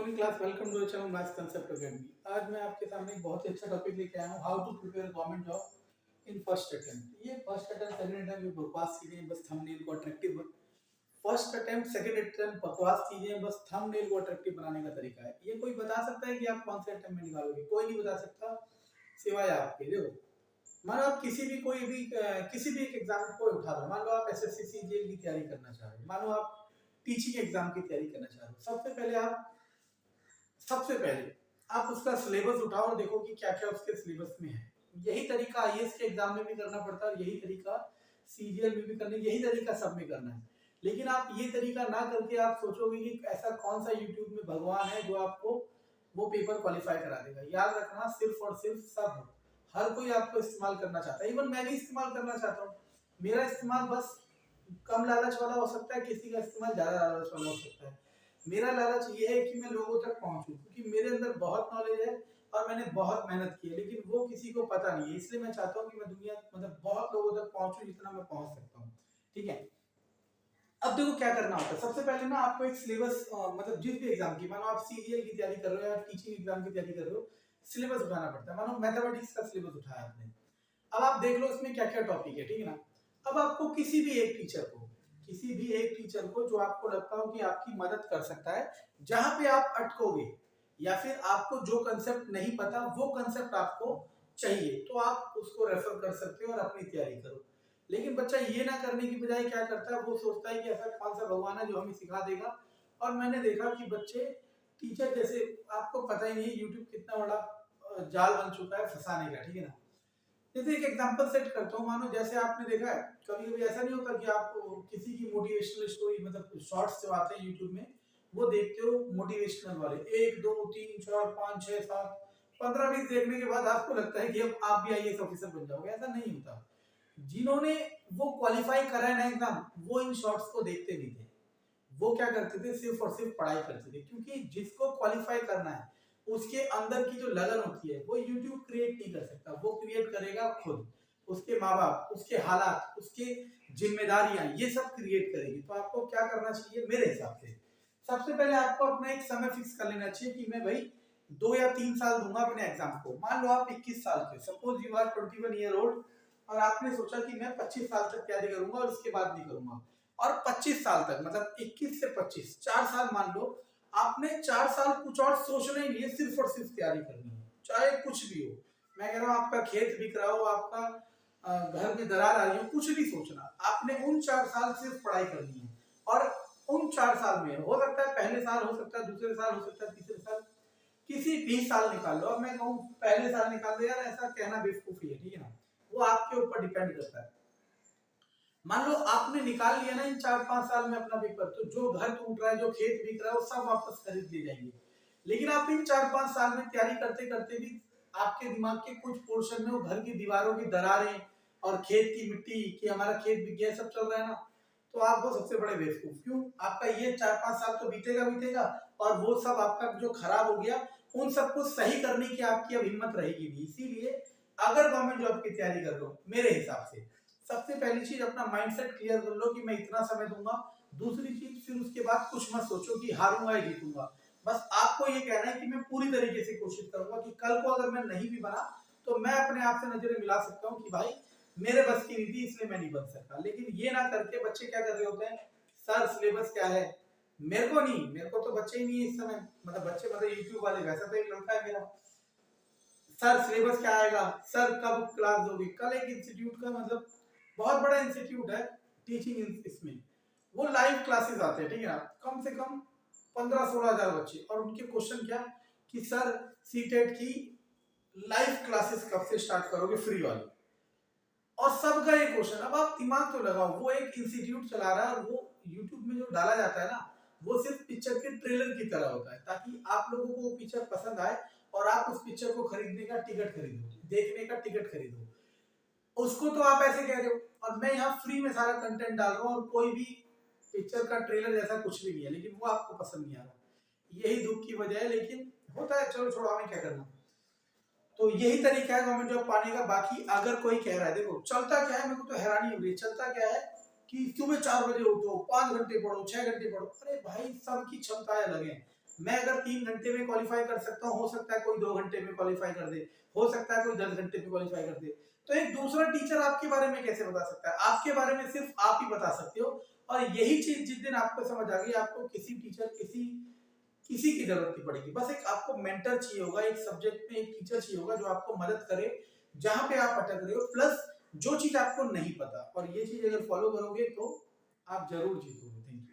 Morning class, welcome to channel Maths Concept Academy. आज मैं आपके सामने एक बहुत ही अच्छा टॉपिक लेके आया हूँ, how to prepare government job in first attempt. ये फर्स्ट अटेम्प्ट सेकंड अटेम्प्ट ये बकवास चीजें, बस थंबनेल को attractive. First attempt second attempt बकवास चीजें, बस थंबनेल को अट्रैक्टिव बनाने का तरीका है। ये कोई बता सकता है कि आप कौन से अटेम्प्ट में निकालोगे? कोई नहीं बता सकता सिवाय आपके। देखो, मान लो आप किसी भी एक एग्जाम को उठा लो। मान लो आप एसएससी सीजीएल की तैयारी करना चाह रहे हो, मान लो आप टीचिंग एग्जाम की तैयारी करना चाह रहे हो। सबसे पहले आप उसका सिलेबस उठाओ और देखो कि क्या क्या उसके सिलेबस में है। यही तरीका आईएएस के एग्जाम में भी करना पड़ता है, यही तरीका सीजीएल में भी करना है, यही तरीका सब में करना है। लेकिन आप ये तरीका ना करके आप सोचोगे कि ऐसा कौन सा यूट्यूब में भगवान है जो आपको वो पेपर क्वालिफाई करा देगा। याद रखना, सिर्फ और सिर्फ सब हर कोई आपको इस्तेमाल करना चाहता है। इवन मैं भी इस्तेमाल करना चाहता हूँ। मेरा इस्तेमाल बस कम लालच वाला हो सकता है, किसी का इस्तेमाल ज्यादा लालच वाला हो सकता है। मेरा लालच ये है कि मैं लोगों तक पहुंचूं, क्योंकि मेरे अंदर बहुत नॉलेज है और मैंने बहुत मेहनत की है, लेकिन वो किसी को पता नहीं है। इसलिए मैं चाहता हूँ कि मैं दुनिया बहुत लोगों तक पहुंचूं जितना मैं पहुंच सकता हूँ। ठीक है, अब देखो क्या करना होता है। सबसे पहले ना आपको एक सिलेबस, जिस भी एग्जाम की, मानो आप सीजीएल की तैयारी कर रहे हो या टीचिंग एग्जाम की तैयारी कर रहे हो, सिलेबस उठाना पड़ता है। मानो मैथमेटिक्स का सिलेबस उठाया आपने, अब आप देख लो इसमें क्या क्या टॉपिक है। ठीक है ना, अब आपको किसी भी एक टीचर को जो आपको लगता हो कि आपकी मदद कर सकता है, जहां पे आप अटकोगे या फिर आपको जो कंसेप्ट नहीं पता वो कंसेप्ट आपको चाहिए, तो आप उसको रेफर कर सकते हो और अपनी तैयारी करो। लेकिन बच्चा ये ना करने की बजाय क्या करता है, वो सोचता है कि ऐसा कौन सा भगवान है जो हमें सिखा देगा। और मैंने देखा कि बच्चे टीचर जैसे, आपको पता ही नहीं यूट्यूब कितना बड़ा जाल बन चुका है फंसाने का। ठीक है ना, जैसे एक एग्जांपल सेट करता हूँ। मानो जैसे आपने देखा है, कभी कभी ऐसा नहीं होता कि आप किसी की मोटिवेशनल स्टोरी, शॉर्ट्स जो आते हैं यूट्यूब में, वो देखते हो मोटिवेशनल वाले, 1 2 3 4 5 6 7 15 20 देखने के बाद आपको लगता है कि अब आप भी आईएएस ऑफिसर बन जाओगे। ऐसा नहीं होता। जिन्होंने वो क्वालिफाई करा है ना एग्जाम, वो इन शॉर्ट्स को देखते नहीं थे। वो क्या करते थे, सिर्फ और सिर्फ पढ़ाई करते थे। क्योंकि जिसको क्वालिफाई करना है, उसके अंदर की जो लगन होती है वो यूट्यूब क्रिएट नहीं कर सकता, वो क्रिएट करेगा खुद। उसके माँ बाप, उसके हालात, उसके जिम्मेदारियां, ये सब क्रिएट करेगी। तो आपको क्या करना चाहिए मेरे हिसाब से, सबसे पहले आपको अपना एक समय फिक्स कर लेना चाहिए कि मैं भाई 2 या 3 साल दूंगा अपने एग्जाम को। मान लो आप 21 साल के, suppose you are 21 year old, और आपने सोचा कि मैं 25 साल तक तैयारी करूंगा और उसके बाद नहीं करूंगा। और 25 साल तक, मतलब 21 से 25, 4 साल मान लो। आपने 4 साल कुछ और सोचना ही नहीं है, सिर्फ और सिर्फ तैयारी करनी है, चाहे कुछ भी हो। मैं कह रहा हूँ आपका खेत बिक रहा हो, आपका घर में दरार आ रही हो, कुछ नहीं सोचना। आपने उन 4 साल सिर्फ पढ़ाई करनी है। और उन 4 साल में हो सकता है पहले साल, हो सकता है दूसरे साल, हो सकता है तीसरे साल, किसी भी साल निकाल लो। अब मैं कहूँ पहले साल निकाल दो, यार ऐसा कहना बेवकूफी है। ठीक है ना, वो आपके ऊपर डिपेंड करता है। मान लो आपने निकाल लिया ना इन 4-5 साल में अपना पेपर, तो जो घर टूट रहा है, जो खेत बिक रहा है, वो सब वापस खरीद ले जाएंगे। लेकिन आप इन 4-5 साल में तैयारी करते करते भी आपके दिमाग के कुछ पोर्शन में वो घर की दीवारों की दरारें और खेत की मिट्टी कि हमारा खेत बिक गया सब चल रहा है ना, तो आप वो सबसे बड़े बेवकूफ। क्यों? आपका ये 4-5 साल तो बीतेगा और वो सब आपका जो खराब हो गया, उन सबको सही करने की आपकी अब हिम्मत रहेगी नहीं। इसीलिए अगर गवर्नमेंट जॉब की तैयारी कर लो, मेरे हिसाब से सबसे पहली चीज अपना माइंडसेट क्लियर कर लो कि मैं इतना समय दूंगा। दूसरी चीज, फिर उसके बाद कुछ मत सोचो कि हारूंगा या जीतूंगा। बस आपको ये कहना है कि मैं पूरी तरीके से कोशिश करूंगा कि कल को अगर मैं नहीं भी बना, तो मैं अपने आप से नजरें मिला सकता हूँ कि भाई मेरे बस की नहीं थी, इसलिए मैं नहीं बन सकता। लेकिन ये ना करके बच्चे क्या कर रहे होते हैं, सर सिलेबस क्या है, मेरे को नहीं, मेरे को तो बच्चे ही नहीं है इस समय, बच्चे यूट्यूब वाले। वैसा तो एक लड़का है मेरा, सर सिलेबस क्या आएगा, सर कब क्लास दोगे। कल एक इंस्टीट्यूट का, बहुत बड़ा इंस्टीट्यूट है टीचिंग, इसमें वो लाइव क्लासेस आते हैं। ठीक है ना, कम से कम 15-16 हजार बच्चे, और उनके क्वेश्चन क्या कि सर सीटेट की लाइव क्लासेस कब से स्टार्ट करोगे, फ्री वाली। और सबका ये क्वेश्चन। अब आप दिमाग तो लगाओ, वो एक इंस्टीट्यूट चला रहा है और वो यूट्यूब में जो डाला जाता है ना, वो सिर्फ पिक्चर के ट्रेलर की तरह होता है, ताकि आप लोगों को वो पिक्चर पसंद आए और आप उस पिक्चर को खरीदने का टिकट खरीदो, देखने का टिकट खरीदो। उसको तो आप ऐसे कह रहे हो, और मैं यहाँ फ्री में सारा कंटेंट डाल रहा हूँ और कोई भी पिक्चर का ट्रेलर जैसा कुछ भी नहीं है, लेकिन वो आपको पसंद नहीं आ रहा। यही दुख की वजह है, लेकिन होता है, चलो छोड़ो, हमें क्या करना। तो यही तरीका है गवर्नमेंट जॉब पाने का। बाकी अगर कोई कह रहा है, देखो चलता क्या है, मेरे को तो हैरानी हो रही है, चलता क्या है कि सुबह 4 बजे उठो, 5 घंटे पढ़ो, 6 घंटे पढ़ो। अरे भाई, सबकी क्षमताएं अलग है। मैं अगर 3 घंटे में क्वालिफाई कर सकता हूँ, हो सकता है कोई 2 घंटे में क्वालिफाई कर दे, हो सकता है कोई 10 घंटे में क्वालिफाई कर दे। तो एक दूसरा टीचर आपके बारे में कैसे बता सकता है? आपके बारे में सिर्फ आप ही बता सकते हो। और यही चीज जिस दिन आपको समझ आ गई, आपको किसी टीचर किसी की जरूरत नहीं पड़ेगी। बस एक आपको मेंटर चाहिए होगा, एक सब्जेक्ट में एक टीचर चाहिए होगा जो आपको मदद करे जहां पे आप अटक रहे हो, प्लस जो चीज आपको नहीं पता। और ये चीज अगर फॉलो करोगे तो आप जरूर जीतोगे। Thank you.